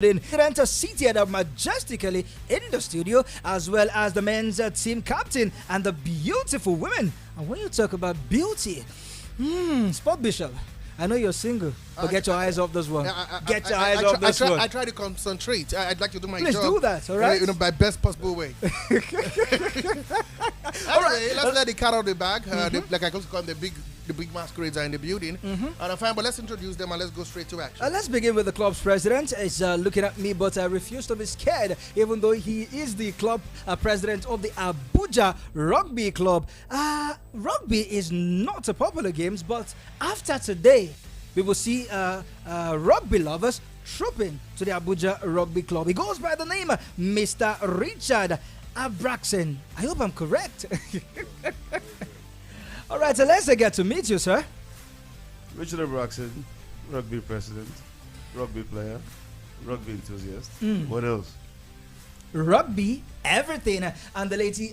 President seated majestically in the studio, as well as the men's team captain and the beautiful women. And when you talk about beauty, Sport Bishop, I know you're single, but get your eyes off this one. Get your eyes off this one. I try to concentrate. I'd like to do my Please job. do that, all right? My best possible way. All right, let's let the cat out of the bag. Like I call them, the big masquerades are in the building. And fine, but let's introduce them and let's go straight to action. Let's begin with the club's president. He's looking at me, but I refuse to be scared, even though he is the club president of the Abuja Rugby Club. Rugby is not a popular game, but after today, we will see rugby lovers trooping to the Abuja Rugby Club. He goes by the name Mr. Richard Abraxen. I hope I'm correct. All right, so let's get to meet you, sir. Richard Abraxen, rugby president, rugby player, rugby enthusiast. What else? Rugby, everything. And the lady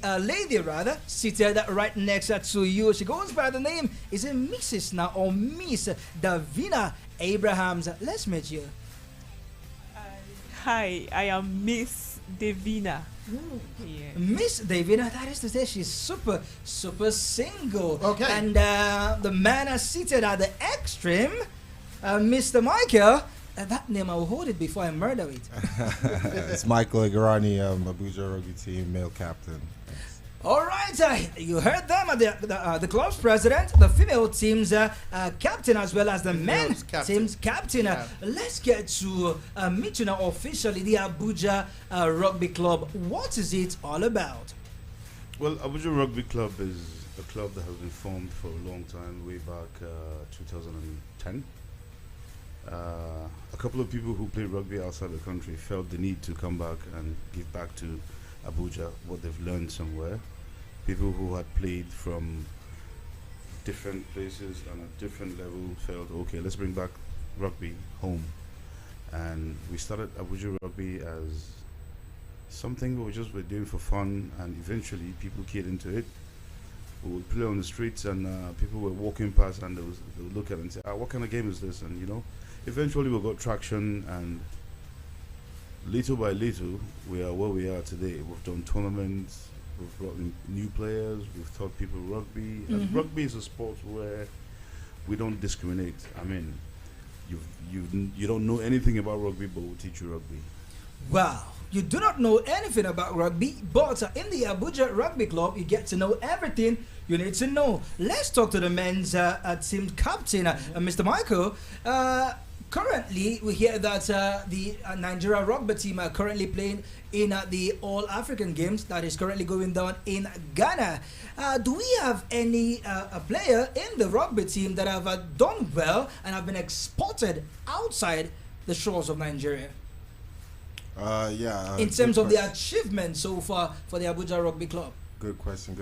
rather, seated right next to you. She goes by the name, is it Mrs. now or Miss Davina Abrahams? Let's meet you. Hi, I am Miss Davina. Yeah. Miss Davina, that is to say she's super single. Okay. And the man is seated at the extreme, Mr. Michael. That name, I will hold it before I murder it. It's Michael Igarani, Abuja Rugby team, male captain. Thanks. All right, you heard them, the club's president, the female team's captain, as well as the men's team's captain. Yeah. Let's get to meet you now officially, the Abuja Rugby Club. What is it all about? Well, Abuja Rugby Club is a club that has been formed for a long time, way back 2010. A couple of people who play rugby outside the country felt the need to come back and give back to Abuja what they've learned somewhere. People who had played from different places and at different levels felt, okay, let's bring back rugby home. And we started Abuja Rugby as something we were doing for fun, and eventually people keyed into it. We would play on the streets, and people were walking past, and they would look at it and say, what kind of game is this? And eventually we got traction, and little by little we are where we are today. We've done tournaments, we've brought in new players, we've taught people rugby. And rugby is a sport where we don't discriminate. I mean, you don't know anything about rugby, but we'll teach you rugby. Wow. You do not know anything about rugby, but in the Abuja Rugby Club, you get to know everything you need to know. Let's talk to the men's team captain, Mr. Michael. Currently, we hear that the Nigeria rugby team are currently playing in the All-African Games that is currently going down in Ghana. Do we have any a player in the rugby team that have done well and have been exported outside the shores of Nigeria? Yeah. In terms of the achievement so far for the Abuja Rugby Club? Good question.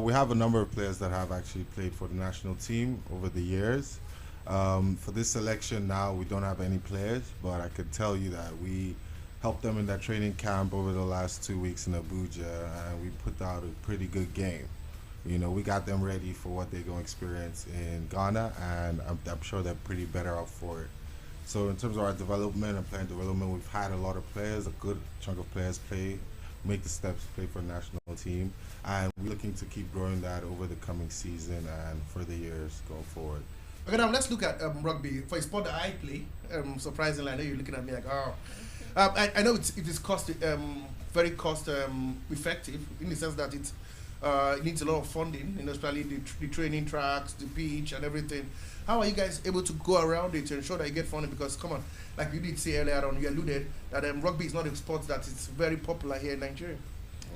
We have a number of players that have actually played for the national team over the years. For this selection now, we don't have any players, but I could tell you that we helped them in that training camp over the last 2 weeks in Abuja, and we put out a pretty good game. We got them ready for what they're going to experience in Ghana, and I'm sure they're pretty better off for it. So in terms of our development and playing development, we've had a lot of players, a good chunk of players make the steps, play for the national team, and we're looking to keep growing that over the coming season and for the years going forward. Okay, now let's look at rugby. For a sport that I play, surprisingly, I know you're looking at me like, oh. I know it is very cost effective in the sense that it needs a lot of funding, especially the training tracks, the pitch, and everything. How are you guys able to go around it to ensure that you get funding? Because, come on, like you did say earlier on, you alluded that rugby is not a sport that is very popular here in Nigeria.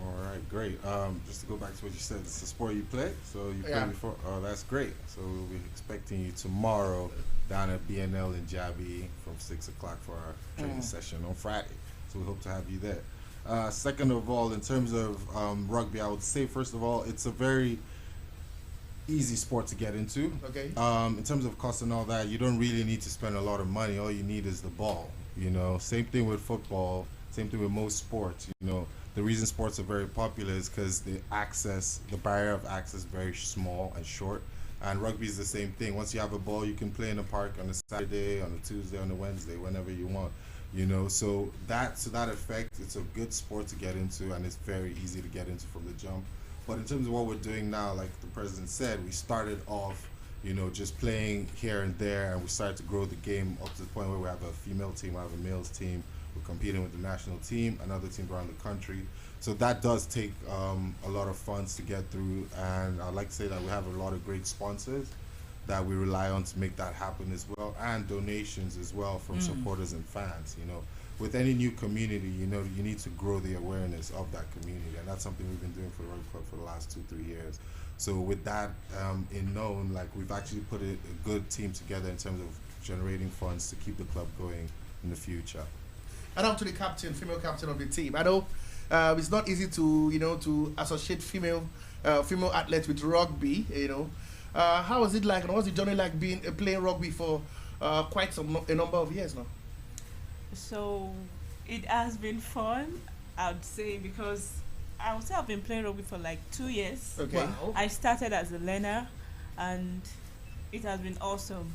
All right, great. Just to go back to what you said, it's a sport you play, so you play before. Oh, that's great. So we'll be expecting you tomorrow down at BNL in Jabi from 6 o'clock for our training session on Friday. So we hope to have you there. Second of all, in terms of rugby, I would say, first of all, it's a very easy sport to get into. Okay. In terms of cost and all that, you don't really need to spend a lot of money. All you need is the ball. Same thing with football. Same thing with most sports. The reason sports are very popular is because the barrier of access is very small and short. And rugby is the same thing. Once you have a ball, you can play in the park on a Saturday, on a Tuesday, on a Wednesday, whenever you want. You know, so that to that effect, it's a good sport to get into, and it's very easy to get into from the jump. But in terms of what we're doing now, like the president said, we started off, you know, just playing here and there, and we started to grow the game up to the point where we have a female team, we have a males team, we're competing with the national team and other teams around the country. So that does take a lot of funds to get through, and I'd like to say that we have a lot of great sponsors that we rely on to make that happen as well, and donations as well from supporters and fans. You know, with any new community, you know, you need to grow the awareness of that community, and that's something we've been doing for the Rugby Club for the last 2-3 years. So with that in known, like we've actually put a good team together in terms of generating funds to keep the club going in the future. And now to the captain, female captain of the team. I know it's not easy to, you know, to associate female athletes with rugby. You know, how was it like, and what's the journey like being playing rugby for quite a number of years now? So it has been fun, I'd say, because I would say I've been playing rugby for like 2 years. Okay. Wow. I started as a learner, and it has been awesome.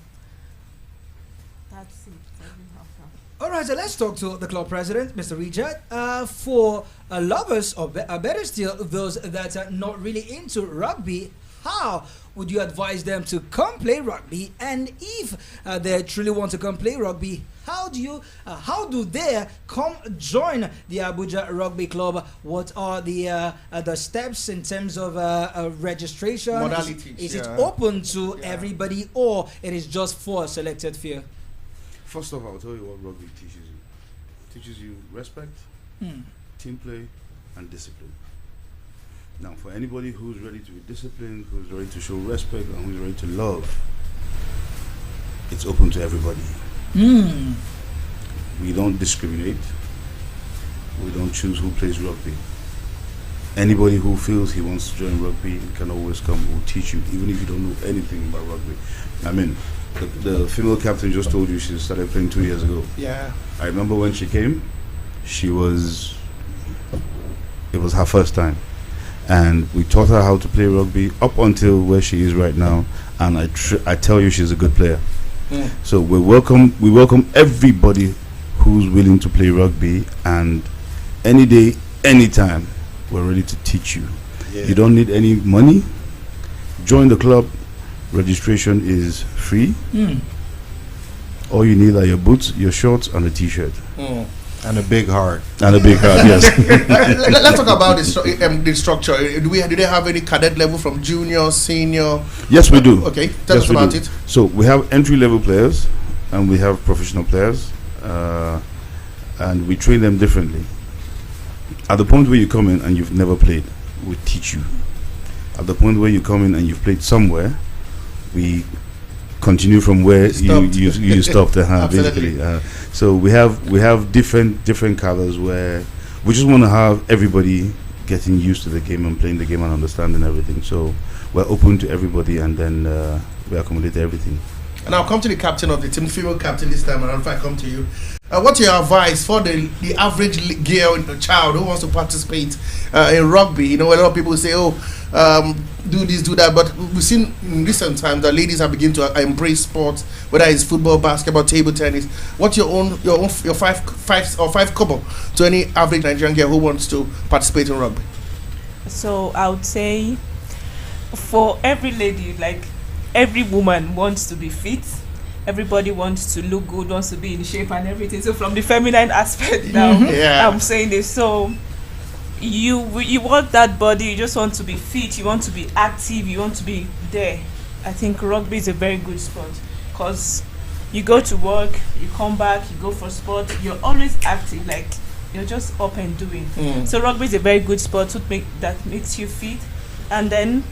That's it. That's been awesome. All right, so let's talk to the club president, Mr. Richard. For lovers, or better still, those that are not really into rugby, how would you advise them to come play rugby? And if they truly want to come play rugby, how do they come join the Abuja Rugby Club? What are the steps in terms of registration? Modalities. Is it open to everybody, or it is just for a selected few? First off, I'll tell you what rugby teaches you. It teaches you respect, team play, and discipline. Now, for anybody who's ready to be disciplined, who's ready to show respect, and who's ready to love, it's open to everybody. We don't discriminate. We don't choose who plays rugby. Anybody who feels he wants to join rugby can always come. We'll teach you, even if you don't know anything about rugby. I mean, the female captain just told you she started playing 2 years ago. Yeah. I remember when she came, it was her first time. And we taught her how to play rugby up until where she is right now. And I tell you, she's a good player. So we welcome everybody who's willing to play rugby, and any day, anytime, we're ready to teach you. You don't need any money. Join the club. Registration is free. All you need are your boots, your shorts, and a t-shirt. And a big heart. And a big heart, yes. Let's talk about the structure. Do they have any cadet level from junior, senior? Yes, we do. Okay, tell us about it. So we have entry-level players, and we have professional players, and we train them differently. At the point where you come in and you've never played, we teach you. At the point where you come in and you've played somewhere, we continue from where you stopped, basically. So we have different colors where we just want to have everybody getting used to the game and playing the game and understanding everything. So we're open to everybody, and then we accommodate everything. And I'll come to the captain of the team, female captain this time, and if I come to you, what's your advice for the average girl and the child who wants to participate in rugby? You know, a lot of people say, do this, do that, but we've seen in recent times that ladies are beginning to embrace sports, whether it's football, basketball, table tennis. What's your five couple to any average Nigerian girl who wants to participate in rugby? So I would say, for every lady, like every woman wants to be fit. Everybody wants to look good, wants to be in shape and everything. So from the feminine aspect now, I'm saying this. So you want that body, you just want to be fit, you want to be active, you want to be there. I think rugby is a very good sport, because you go to work, you come back, you go for sport, you're always active, like you're just up and doing. So rugby is a very good sport that makes you fit. And then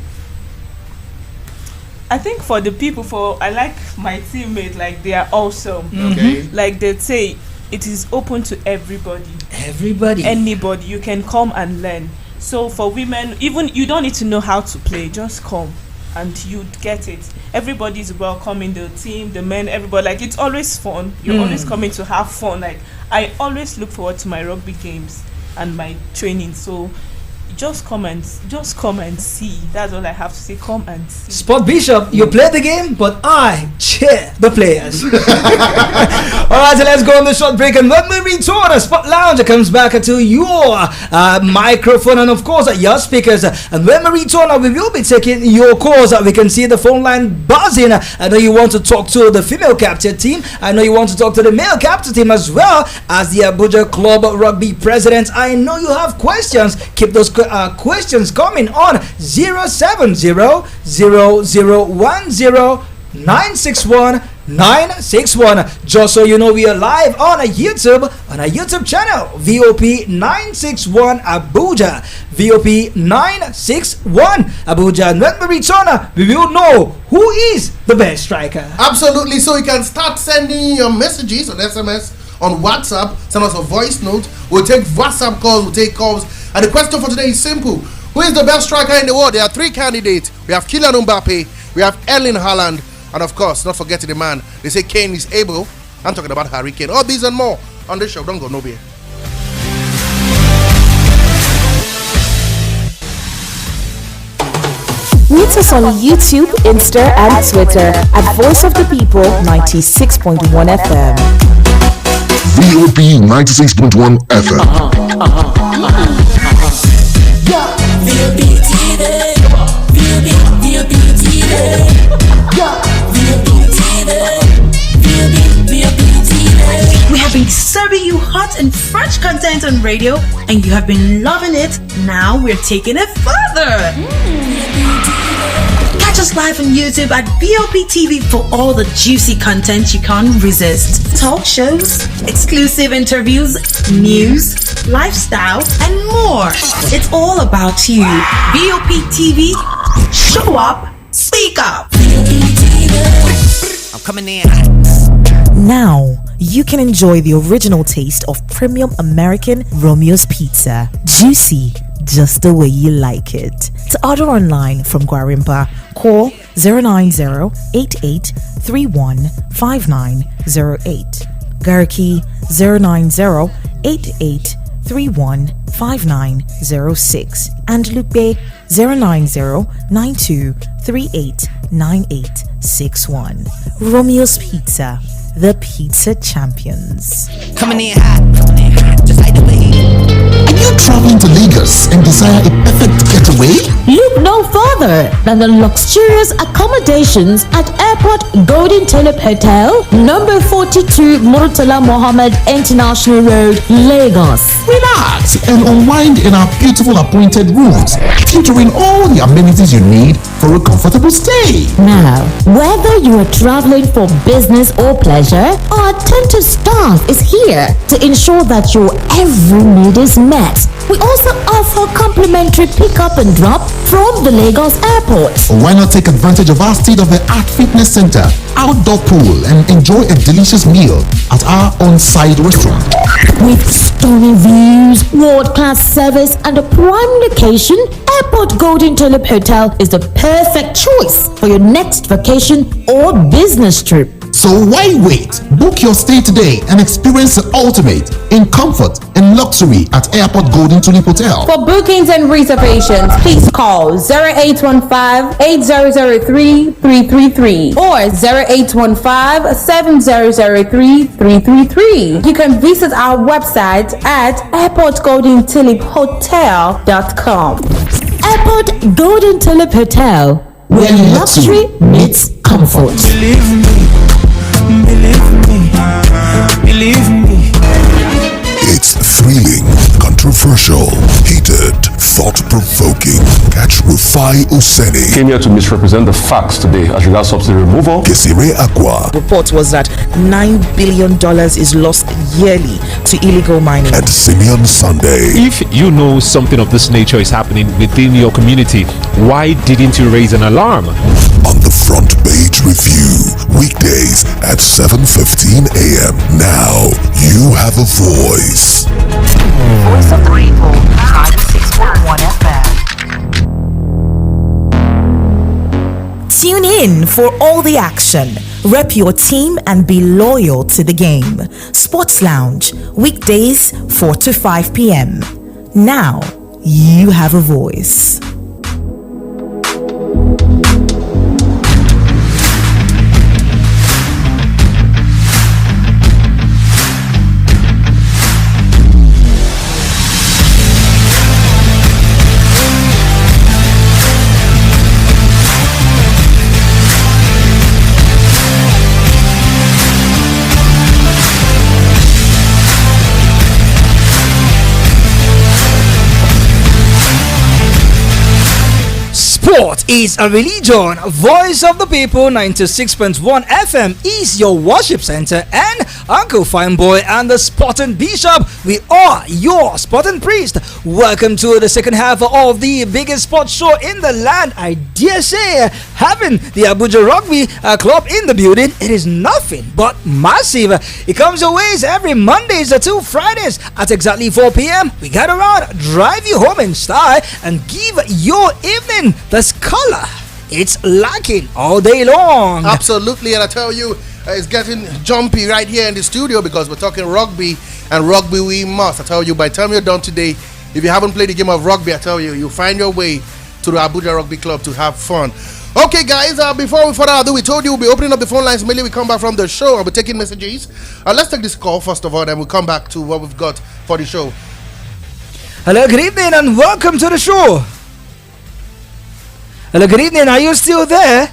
I think for the people, I like my teammates, like they are awesome. Okay. Like they say, it is open to everybody. Anybody, you can come and learn. So for women, even you don't need to know how to play, just come and you get it. Everybody is welcome in the team, the men, everybody. Like it's always fun. You're always coming to have fun. Like I always look forward to my rugby games and my training. So Just come and see. That's all I have to say. Come and see. Sport Bishop, you play the game, but I cheer the players. Alright, so let's go on the short break, and when we return, the Sport Lounge comes back to your microphone and of course your speakers. And when we return, we will be taking your calls. We can see the phone line buzzing. I know you want to talk to the female captain team. I know you want to talk to the male captain team as well as the Abuja Club Rugby president. I know you have questions. Keep those questions coming on 070-0010-961-961. Just so you know, we are live on a YouTube channel, VOP 961 Abuja, VOP 961 Abuja. And when we return, we will know who is the best striker. Absolutely. So you can start sending your messages on SMS, on WhatsApp, send us a voice note. We'll take WhatsApp calls, we'll take calls. And the question for today is simple. Who is the best striker in the world? There are three candidates. We have Kylian Mbappe, we have Erling Haaland, and of course, not forgetting the man. They say Kane is able. I'm talking about Harry Kane. All these and more on the show. Don't go nowhere. Meet us on YouTube, Insta, and Twitter at Voice of the People 96.1 FM. VOP 96.1 FM. We have been serving you hot and fresh content on radio, and you have been loving it. Now we're taking it further. Catch us live on YouTube at VOP TV for all the juicy content you can't resist. Talk shows, exclusive interviews, news, lifestyle, and more. It's all about you. VOP TV, show up, speak up. I'm coming in. Now, you can enjoy the original taste of premium American Romeo's Pizza. Juicy, just the way you like it. To order online from Guarimpa, call 090-8831-5908. Garki 090-8831-5906. And Lupe 090-9238-9861. Romeo's Pizza, the pizza champions. Coming in hot, just like the way. Are you traveling to Lagos and desire a perfect getaway? Look no further than the luxurious accommodations at Airport Golden Tulip Hotel, number 42 Murtala Mohammed International Road, Lagos. Relax and unwind in our beautiful appointed rooms, featuring all the amenities you need for a comfortable stay. Now, whether you are traveling for business or pleasure, our attentive staff is here to ensure that your every need is met. We also offer complimentary pickup and drop from the Lagos airport. Why not take advantage of our state-of-the-art fitness center, outdoor pool, and enjoy a delicious meal at our on-site restaurant? With stunning views, world-class service, and a prime location, Airport Golden Tulip Hotel is the perfect choice for your next vacation or business trip. So why wait? Book your stay today and experience the ultimate in comfort and luxury at Airport Golden Tulip Hotel. For bookings and reservations, please call 0815-8003-333 or 0815-7003-333. You can visit our website at airportgoldentuliphotel.com. Airport Golden Tulip Hotel, where luxury meets comfort. Believe me. It's thrilling, controversial, heated, thought-provoking. Catch Rufai Oseni. Came here to misrepresent the facts today as regards subsidy removal. Kesire Aqua. Report was that $9 billion is lost yearly to illegal mining. And Simeon Sunday. If you know something of this nature is happening within your community, why didn't you raise an alarm? On the Front Page Review, weekdays at 7:15 a.m. Now you have a voice. Voice of the People, 96.1 FM. Tune in for all the action. Rep your team and be loyal to the game. Sports Lounge, weekdays 4 to 5 p.m. Now you have a voice. Sport is a religion. Voice of the People 96.1 FM is your worship center, and Uncle Fine Boy and the Sporting Bishop, we are your Sporting Priest. Welcome to the second half of the biggest sports show in the land. I dare say, having the Abuja Rugby club in the building, it is nothing but massive. It comes your ways every Mondays to Fridays at exactly 4 p.m. We gather around, drive you home in style, and give your evening the color it's lacking all day long. Absolutely, and I tell you, it's getting jumpy right here in the studio because we're talking rugby, and rugby we must. I tell you, by the time you're done today, if you haven't played the game of rugby, I tell you, you'll find your way to the Abuja Rugby Club to have fun. Okay, guys, before we further ado, we told you we'll be opening up the phone lines immediately we come back from the show. I'll be taking messages. Let's take this call first of all, then we'll come back to what we've got for the show. Hello, good evening, and welcome to the show. Hello, good evening. Are you still there?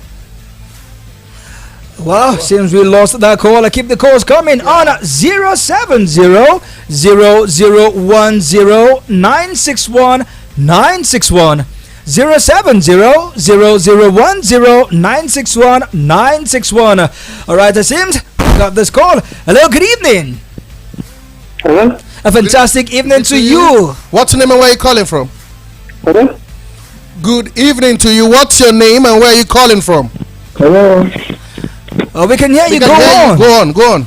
Well, seems we lost that call. I keep the calls coming on 070-0010-961-961. 070-0010-961-961. All right, it seems we got this call. Hello, good evening. Hello. A fantastic evening to you. What's your name and where are you calling from? Hello. Good evening to you. What's your name and where are you calling from? Hello. Oh, we can hear you. Go on.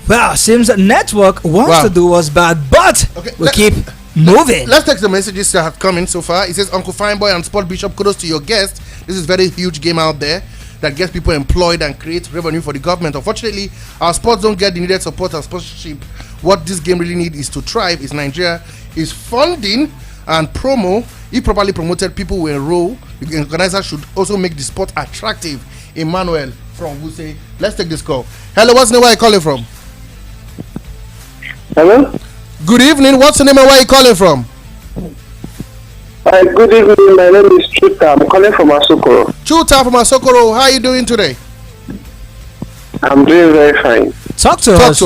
Well, seems that network wants to do us bad, but we'll keep moving. Let's take the messages that have come in so far. It says, Uncle Fine Boy and Sport Bishop, kudos to your guest. This is very huge game out there that gets people employed and creates revenue for the government. Unfortunately, our sports don't get the needed support and sponsorship. What this game really needs is to thrive. Is Nigeria is funding and promo. If properly promoted, people will enroll. The organizer should also make the sport attractive. Emmanuel from Wuse. Let's take this call. Hello, what's the name? Where are you calling from? Hello. Good evening. What's the name and where are you calling from? Hi, good evening. My name is Chuta. I'm calling from Asokoro. Chuta from Asokoro. How are you doing today? I'm doing very fine. Talk to us.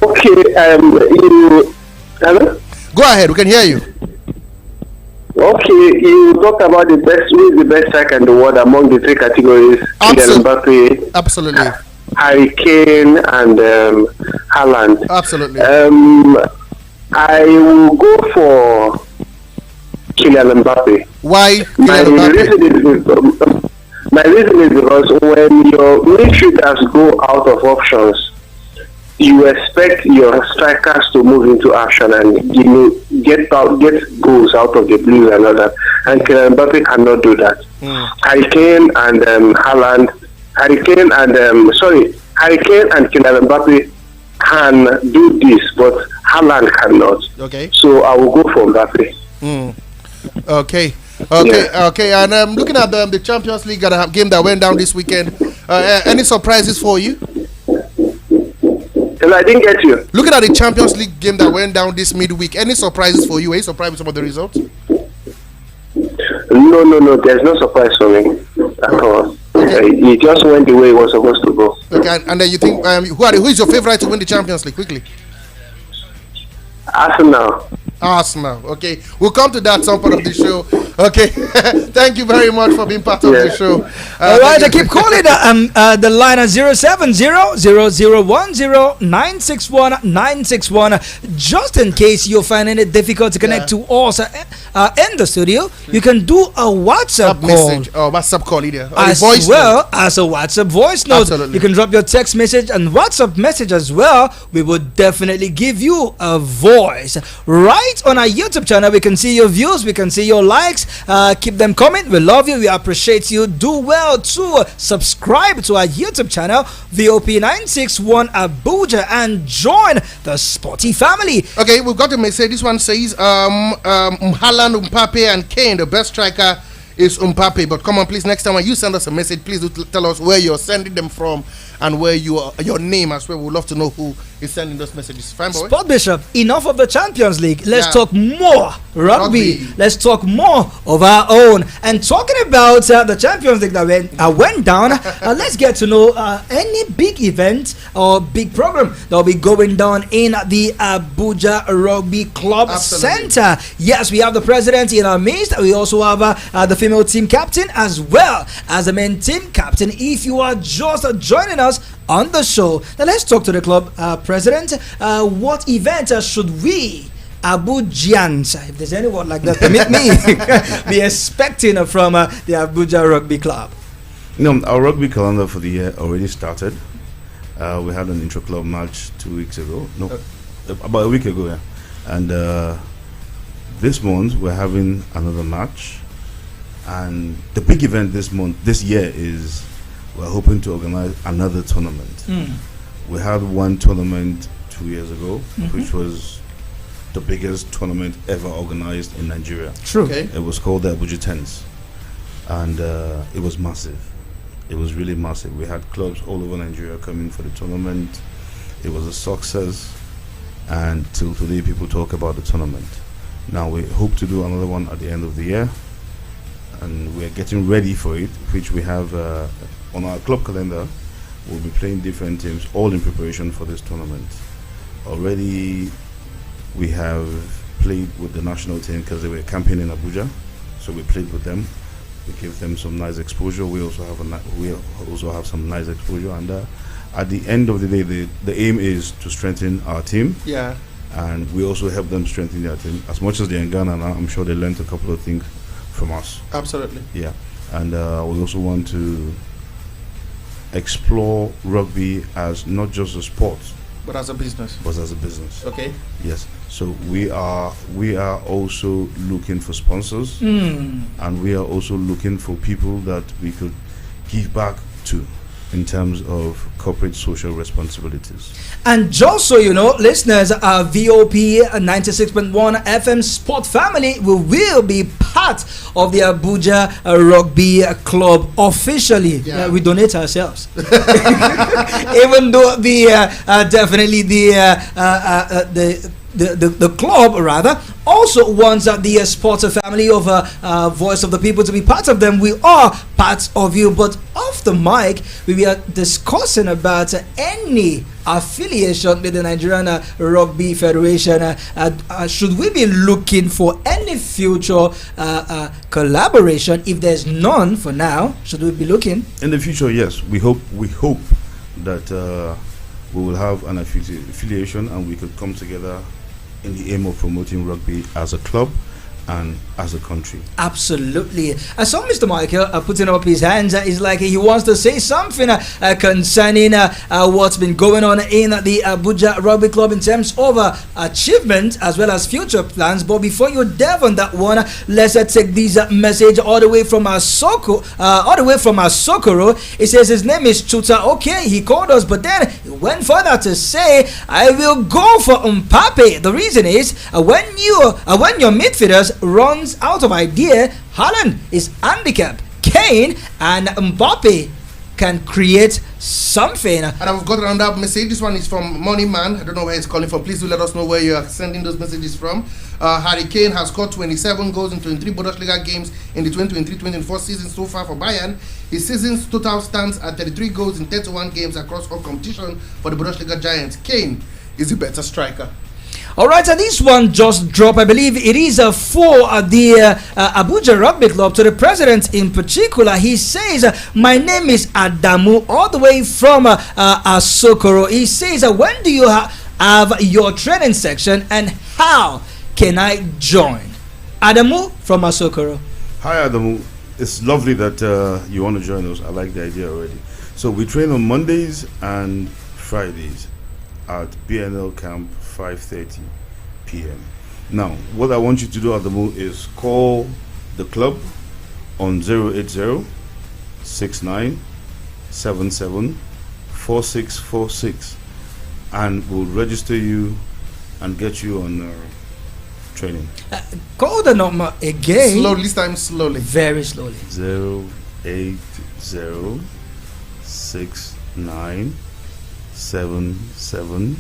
Okay. Hello. Go ahead. We can hear you. Okay, you talked about who is the best striker in the world among the three categories. Absolutely. Absolutely. Harry Kane and Haaland. Absolutely. I will go for Kylian Mbappe. Why Kylian Mbappe? My reason is because when your midfielders go out of options, you expect your strikers to move into action and get goals out of the blues and all that. And Kylian Mbappe cannot do that. Harry Kane and Harry Kane and Kylian Mbappe can do this, but Haaland cannot. Okay. So I will go for Mbappe. Okay. And looking at the Champions League game that went down this weekend, any surprises for you? I didn't get you. Looking at the Champions League game that went down this midweek, any surprises for you? Are you surprised with some of the results? No. There's no surprise for me at all. It just went the way it was supposed to go. Okay, and then you think who is your favorite to win the Champions League? Quickly. Arsenal. Okay, we'll come to that some part of the show. Okay, thank you very much for being part of the show. All right, I keep calling the line at 070-0010-961-961. Just in case you're finding it difficult to connect to us in the studio, you can do a WhatsApp message. WhatsApp call either. As well as a WhatsApp voice note. Absolutely. You can drop your text message and WhatsApp message as well. We will definitely give you a voice. Right right on our YouTube channel. We can see your views, we can see your likes. Keep them coming. We love you, we appreciate you. Do well to subscribe to our YouTube channel, VOP961 Abuja, and join the sporty family. Okay, we've got a message. This one says Haaland, Mbappe, and Kane, the best striker is Mbappe. But come on, please, next time when you send us a message, please do tell us where you're sending them from and where you are, your name as well. We'd love to know who is sending those messages. Fine, boy. Sport Bishop, enough of the Champions League. Let's talk more rugby. Let's talk more of our own. And talking about the Champions League that went down, let's get to know any big event or big program that will be going down in the Abuja Rugby Club Center. Yes, we have the president in our midst. We also have the female team captain as well as the men team captain. If you are just joining us on the show, now let's talk to the club president. What event should we Abujians, if there's any word like that, permit me, be expecting from the Abuja Rugby Club? Our rugby calendar for the year already started. We had an intra-club match 2 weeks ago. About a week ago, yeah. And this month we're having another match. And the big event this year is we're hoping to organize another tournament. We had one tournament 2 years ago, which was the biggest tournament ever organized in Nigeria. True. Okay. It was called the Abuja Tens, and it was massive. It was really massive. We had clubs all over Nigeria coming for the tournament. It was a success, and till today people talk about the tournament. Now we hope to do another one at the end of the year, and we're getting ready for it, which we have on our club calendar. We'll be playing different teams, all in preparation for this tournament. Already we have played with the national team because they were camping in Abuja, so we played with them. We gave them some nice exposure. We also have some nice exposure, and at the end of the day, the aim is to strengthen our team. Yeah. And we also help them strengthen their team. As much as they're in Ghana now, I'm sure they learned a couple of things from us. Absolutely. Yeah. And we also want to explore rugby as not just a sport, but as a business. Okay. Yes. So we are also looking for sponsors, and we are also looking for people that we could give back to in terms of corporate social responsibilities. And just so you know, listeners, our VOP 96.1 FM Sport Family will be part of the Abuja Rugby Club officially. Yeah. We donate ourselves, even though definitely the club rather also wants the sports family of Voice of the People to be part of them. We are part of you, but off the mic we are discussing about any affiliation with the Nigerian Rugby Federation. Should we be looking for any future collaboration? If there's none for now, should we be looking in the future? Yes, we hope that we will have an affiliation and we could come together in the aim of promoting rugby as a club and as a country. Absolutely. I saw Mr. Michael putting up his hands. It's like he wants to say something concerning what's been going on in the Abuja Rugby Club in terms of achievement as well as future plans. But before you delve on that one, let's take this message all the way from our Sokoro. It says his name is Chuta. Okay, he called us, but then he went further to say, I will go for Mbappe. The reason is when your midfielders runs out of idea, Haaland is handicapped. Kane and Mbappe can create something. And I've got another message. This one is from Money Man. I don't know where he's calling from. Please do let us know where you are sending those messages from. Harry Kane has scored 27 goals in 23 Bundesliga games in the 2023-24 season so far for Bayern. His season's total stands at 33 goals in 31 games across all competition for the Bundesliga Giants. Kane is the better striker. Alright, and this one just dropped. I believe it is for the Abuja Rugby Club, to the president in particular. He says, my name is Adamu, all the way from Asokoro. He says, when do you have your training section and how can I join? Adamu from Asokoro. Hi Adamu, it's lovely that you want to join us. I like the idea already. So we train on Mondays and Fridays at BNL Camp 5:30 p.m. Now, what I want you to do at the moment is call the club on 080 69 77 4646 and we'll register you and get you on training. Call the number again. Slowly, this time slowly. Very slowly. 080 69 77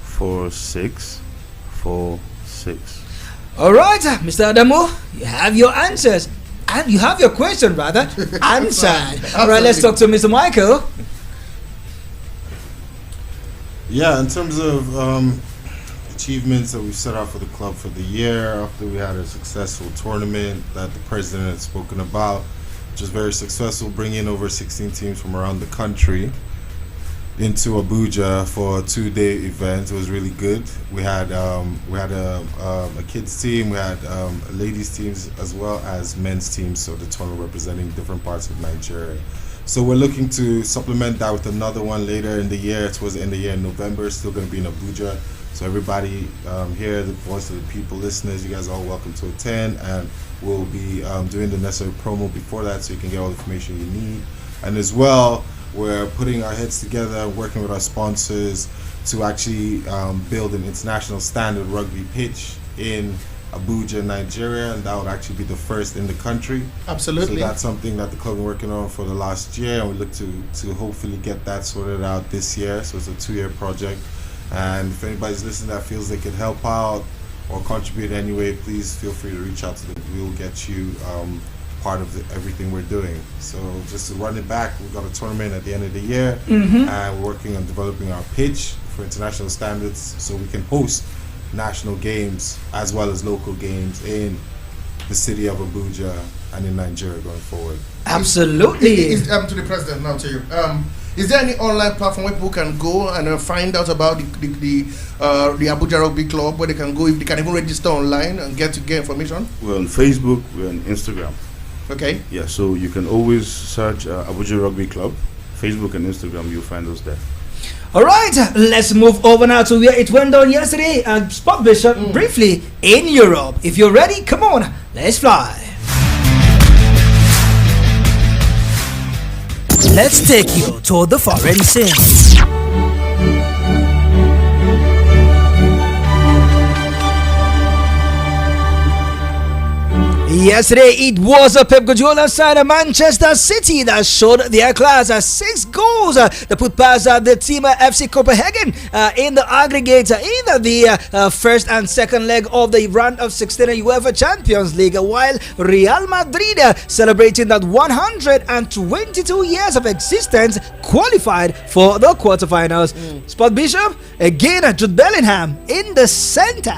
4646. All right, Mr. Adamu, you have your answers. And you have your question, rather, answered. All right, let's talk to Mr. Michael. Yeah, in terms of achievements that we set out for the club for the year, after we had a successful tournament that the president had spoken about, which was very successful, bringing over 16 teams from around the country into Abuja for a 2-day event. It was really good. We had a kids team, we had ladies teams as well as men's teams, so the tournament representing different parts of Nigeria. So we're looking to supplement that with another one later in the year, towards the end of the year in November. It's still going to be in Abuja. So everybody here, the voice of the people, listeners, you guys are all welcome to attend, and we'll be doing the necessary promo before that so you can get all the information you need. And as well, we're putting our heads together, working with our sponsors to actually build an international standard rugby pitch in Abuja, Nigeria, and that would actually be the first in the country. Absolutely. So that's something that the club been working on for the last year, and we look to hopefully get that sorted out this year. So it's a 2-year project. And if anybody's listening that feels they could help out or contribute anyway, please feel free to reach out to them. We'll get you part of everything we're doing. So just to run it back, we've got a tournament at the end of the year, and we're working on developing our pitch for international standards so we can host national games as well as local games in the city of Abuja and in Nigeria going forward. Absolutely. To the president now, to you. Is there any online platform where people can go and find out about the Abuja Rugby Club, where they can go, if they can even register online and get information? We're on Facebook, we're on Instagram. Okay. Yeah, so you can always search Abuja Rugby Club, Facebook and Instagram, you'll find us there. All right, let's move over now to where it went down yesterday. Spot Bishop, briefly, in Europe. If you're ready, come on, let's fly. Let's take you to the foreign scene. Yesterday, it was a Pep Guardiola side of Manchester City that showed their class. 6 goals that put past the team FC Copenhagen in the aggregate in the first and second leg of the round of 16 UEFA Champions League, while Real Madrid, celebrating that 122 years of existence, qualified for the quarterfinals. Spot Bishop, again, Jude Bellingham in the center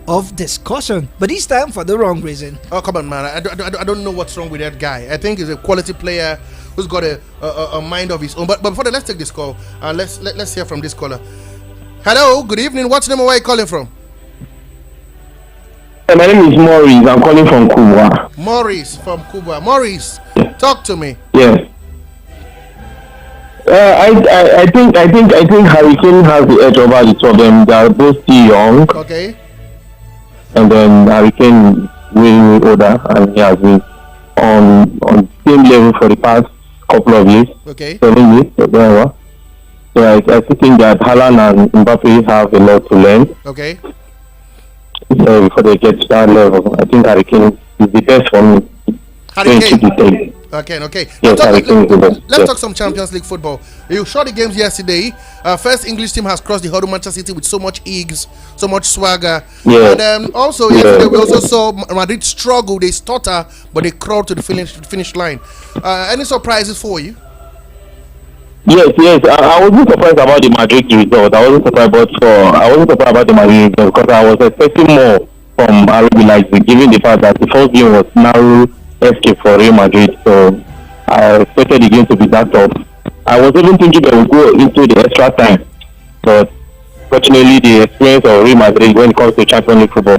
of discussion, but this time for the wrong reason. Oh, come on, man. I don't know what's wrong with that guy. I think he's a quality player who's got a mind of his own. But before that, let's take this call. Let's hear from this caller. Hello, good evening. What's your name and where are you calling from? My name is Maurice. I'm calling from Kubwa. Maurice from Kubwa. Maurice, talk to me. Yes. I think Hurricane has the edge over the two of them. They are both still young. Okay. And then Hurricane way older, and he has been on same level for the past couple of years. Okay. 7 years, whatever. So I think that Haaland and Mbappe have a lot to learn. Okay. So before they get to that level, I think Hurricane is the best for me. Hurricane. Okay. Yes, Let's talk some Champions League football. You saw the games yesterday. First English team has crossed the hurdle, Manchester City, with so much egs, so much swagger. Yes. And also yesterday we also saw Madrid struggle. They stutter, but they crawled to the finish line. Any surprises for you? Yes. I wasn't surprised about the Madrid result. I wasn't surprised about the Madrid result because I was expecting more from RB Leipzig, given the fact that the first game was narrow escape for Real Madrid, so I expected the game to be that tough. I was even thinking they would go into the extra time, but fortunately the experience of Real Madrid when it comes to Champions League football,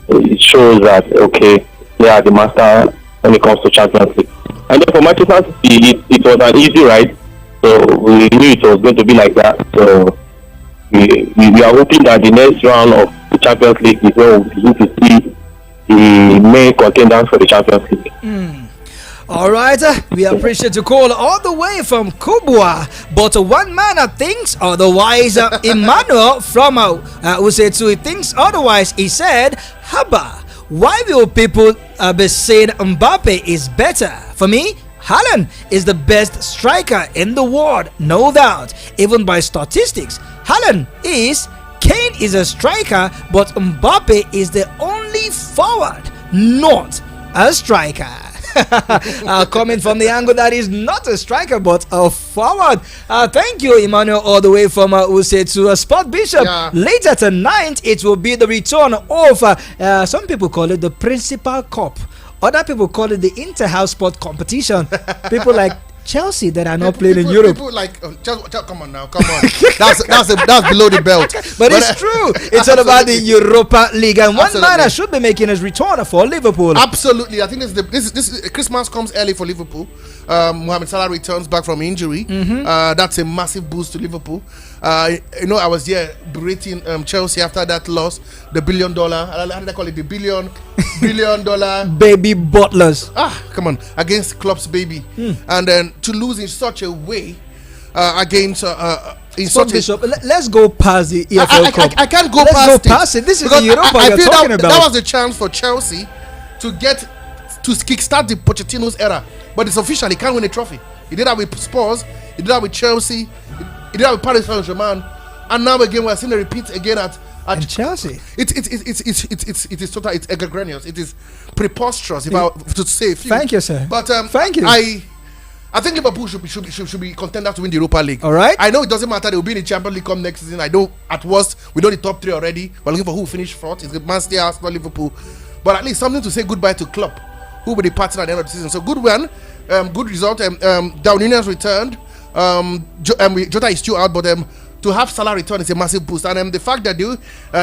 it shows that okay, they are the master when it comes to Champions League. And then for Manchester City, it was an easy ride, so we knew it was going to be like that. So we are hoping that the next round of the Champions League is when we begin to see the main contenders for the Champions League. All right, we appreciate your call all the way from Kubwa. But one man thinks otherwise. Emmanuel from Usetu thinks otherwise. He said, Haba, why will people be saying Mbappe is better? For me, Haaland is the best striker in the world, no doubt. Even by statistics, Haaland is. Kane is a striker, but Mbappe is the only forward, not a striker. Coming from the angle that is not a striker but a forward. Thank you, Emmanuel, all the way from Usetu. Sport Bishop. Yeah. Later tonight, it will be the return of some people call it the Principal Cup. Other people call it the Inter-House Sport Competition. People like Chelsea that are not playing in Europe. People like, come on now, come on. that's below the belt. But it's true. It's all about the Europa League, and one man should be making his return for Liverpool. Absolutely, I think this Christmas comes early for Liverpool. Mohamed Salah returns back from injury. That's a massive boost to Liverpool. I was here berating Chelsea after that loss, the $1 billion. How did I call it? The $1 billion baby butlers. Come on, against Klopp's baby, and then to lose in such a way against let's go past the EFL Cup. I can't go past it. This is the Europa you're talking about. That was the chance for Chelsea to kickstart the Pochettino's era, but it's official. He can't win a trophy. He did that with Spurs. He did that with Chelsea. He did that with Paris Saint-Germain, and now again we're seeing a repeat again at Chelsea. It is total. It's egregious. It is preposterous. If I to say a few. Thank you, sir. But thank you. I think Liverpool should be contenders to win the Europa League. All right. I know it doesn't matter. They will be in the Champions League come next season. I know at worst we know the top three already. We're looking for who will finish fourth. It's Man City, Arsenal, Liverpool. But at least something to say goodbye to Klopp, who will be the partner at the end of the season. So good one, good result. Down Unions returned. Jota is still out, but to have Salah return is a massive boost. And the fact that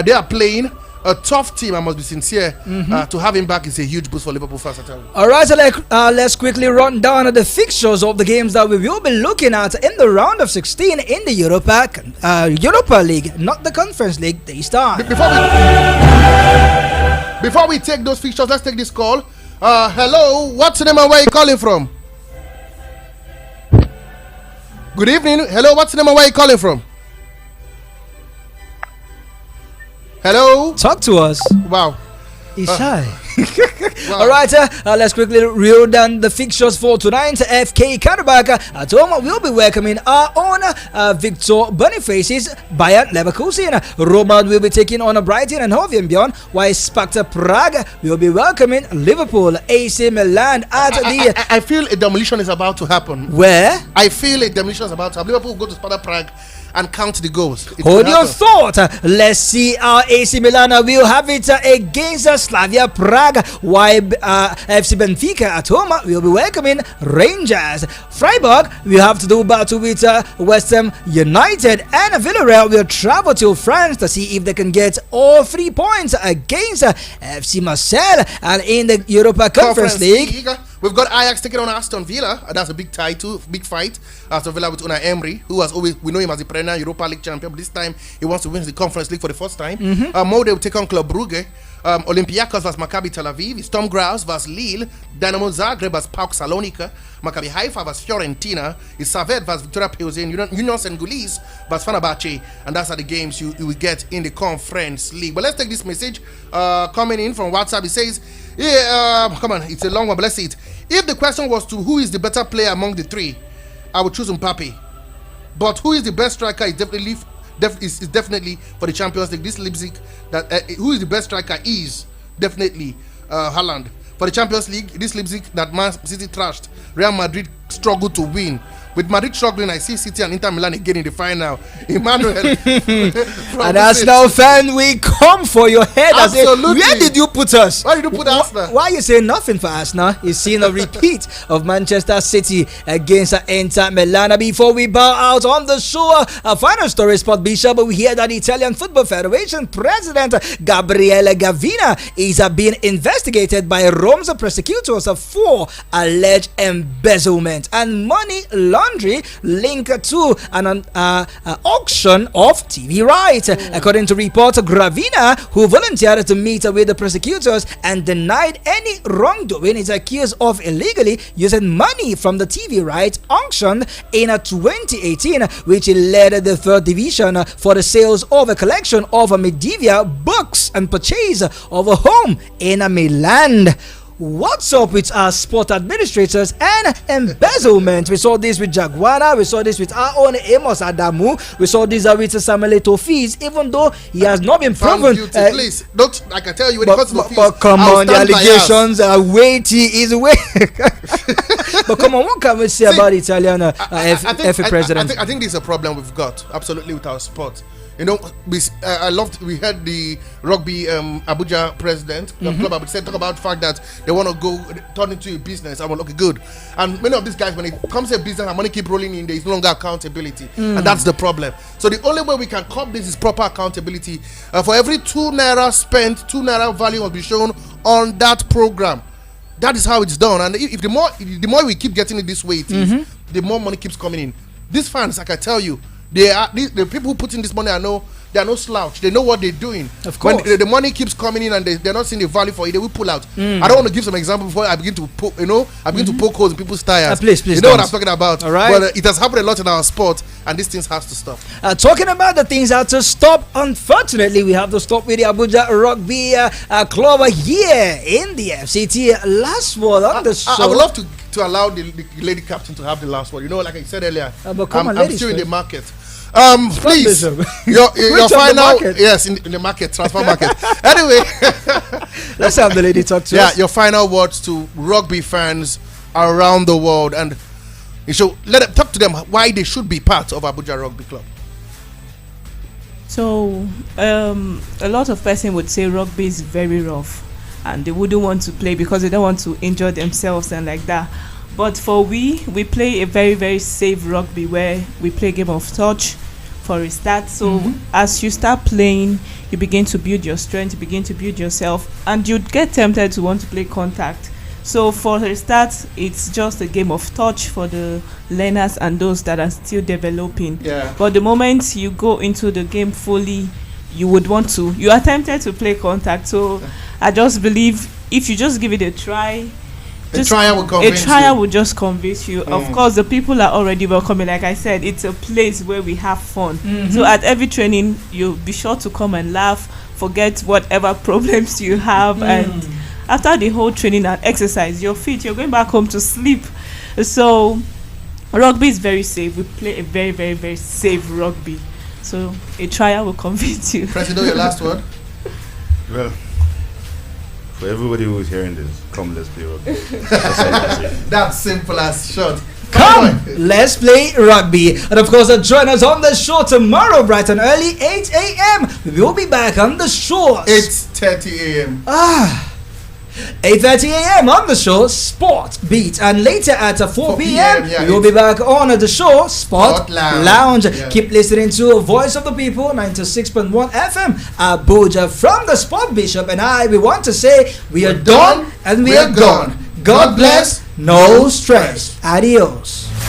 they are playing a tough team, I must be sincere, to have him back is a huge boost for Liverpool fans. All right, so let's quickly run down the fixtures of the games that we will be looking at in the round of 16 in the Europa League, not the Conference League. They start. Before we take those fixtures, let's take this call. Hello, what's the name and where are you calling from? Good evening. Hello, what's the name and where are you calling from? Hello? Talk to us. Wow. He's shy. Wow. All right, let's quickly reel down the fixtures for tonight. FK Karabakh at home will be welcoming our own Victor Boniface's Bayern Leverkusen. Roma will be taking on Brighton and Hove Albion, while Sparta Prague will be welcoming Liverpool. AC Milan at the... I feel a demolition is about to happen. Where? I feel a demolition is about to happen. Liverpool will go to Sparta Prague and count the goals. Hold your thought. Let's see how AC Milan will have it against Slavia Prague, while FC Benfica at home will be welcoming Rangers. Freiburg will have to do battle with West Ham United, and Villarreal will travel to France to see if they can get all 3 points against FC Marseille. And in the Europa Conference League, we've got Ajax taking on Aston Villa. That's a big title, big fight. Aston Villa with Unai Emery, who has always, we know him as the perennial Europa League champion, but this time he wants to win the Conference League for the first time. Molde will take on Club Brugge. Olympiacos vs Maccabi Tel Aviv. Sturm Graz vs Lille. Dynamo Zagreb vs PAOK Salonika. Maccabi Haifa vs Fiorentina. Servette vs Victoria Pilsen. Union Saint-Gilloise vs Fenerbahce. And that's are the games you will get in the Conference League. But let's take this message coming in from WhatsApp. It says, come on, it's a long one, but let's see it. If the question was to who is the better player among the three, I would choose Mbappe. But who is the best striker is definitely for the Champions League. This Leipzig, who is the best striker is definitely Haaland. For the Champions League, this Leipzig that Man City trashed, Real Madrid struggled to win. With Madrid struggling, I see City and Inter Milan again in the final. Emmanuel. An Arsenal fan, we come for your head. Absolutely. Where did you put us? Why did you put Arsenal? Why you say nothing for Arsenal? You've seen a repeat of Manchester City against Inter Milan. Before we bow out on the show, a final story, Sport Bishop. We hear that the Italian Football Federation President Gabriele Gavina is being investigated by Rome's prosecutors for alleged embezzlement and money laundering country linked to an auction of TV rights. According to reporter Gravina, who volunteered to meet with the prosecutors and denied any wrongdoing, is accused of illegally using money from the TV rights auction in 2018, which led the third division for the sales of a collection of medieval books and purchase of a home in Milan. What's up with our sport administrators and embezzlement? We saw this with Jaguara, we saw this with our own Amos Adamu, we saw this with Samuel Eto'o, even though he has not been proven. Please, don't, I can tell you when it comes to the fees. But come on, the allegations are weighty, But come on, what can we say about the Italian FA president? I think this is a problem we've got, absolutely, with our sport. You know, we heard the rugby Abuja president, club Abuja, said, talk about the fact that they want to go turn into a business. I went, okay, good. And many of these guys, when it comes to a business and money keep rolling in, there is no longer accountability. And that's the problem. So the only way we can curb this is proper accountability. For every 2 naira spent, 2 naira value will be shown on that program. That is how it's done. And if the more we keep getting it this way, it is, the more money keeps coming in. These fans, I can tell you, the people who put in this money they are no slouch. They know what they're doing. Of course. When the money keeps coming in and they're not seeing the value for it, they will pull out. I don't want to give some example before I begin to poke, to poke holes in people's tires. Please, you know what I'm talking about. All right. But it has happened a lot in our sport, and these things have to stop. Talking about the things that to stop, unfortunately, we have to stop with the Abuja Rugby club here in the FCT. Last word on the show. I would love to allow the lady captain to have the last word. You know, like I said earlier, I'm still in the market. Please, your final, yes, in the market, transfer market. Anyway, let's have the lady talk to us. Yeah, your final words to rugby fans around the world, and you should talk to them why they should be part of Abuja Rugby Club. So, a lot of person would say rugby is very rough, and they wouldn't want to play because they don't want to injure themselves and like that. But for we play a very, very safe rugby where we play game of touch for a start. So as you start playing, you begin to build your strength, you begin to build yourself, and you'd get tempted to want to play contact. So for a start, it's just a game of touch for the learners and those that are still developing. Yeah. But the moment you go into the game fully, you are tempted to play contact. So I just believe if you just give it a try, a trial will just convince you. Of course, the people are already welcoming. Like I said, it's a place where we have fun. So at every training, you'll be sure to come and laugh, forget whatever problems you have, and after the whole training and exercise, you're fit. You're going back home to sleep. So rugby is very safe. We play a very, very, very safe rugby. So a trial will convince you. President, your last word. Well, for everybody who's hearing this, come, let's play rugby. That's simple as short. Come, let's play rugby. And of course, join us on the show tomorrow, bright and early, 8 a.m. We will be back on the show. 8:30 a.m. 8:30 a.m. on the show, Sport Beat. And later at 4 p.m., we will be back on the show, Sport Lounge. Yeah. Keep listening to Voice of the People, 96.1 FM, Abuja. From the Sport Bishop and we want to say, we are done and we are gone. God bless, no stress. Adios.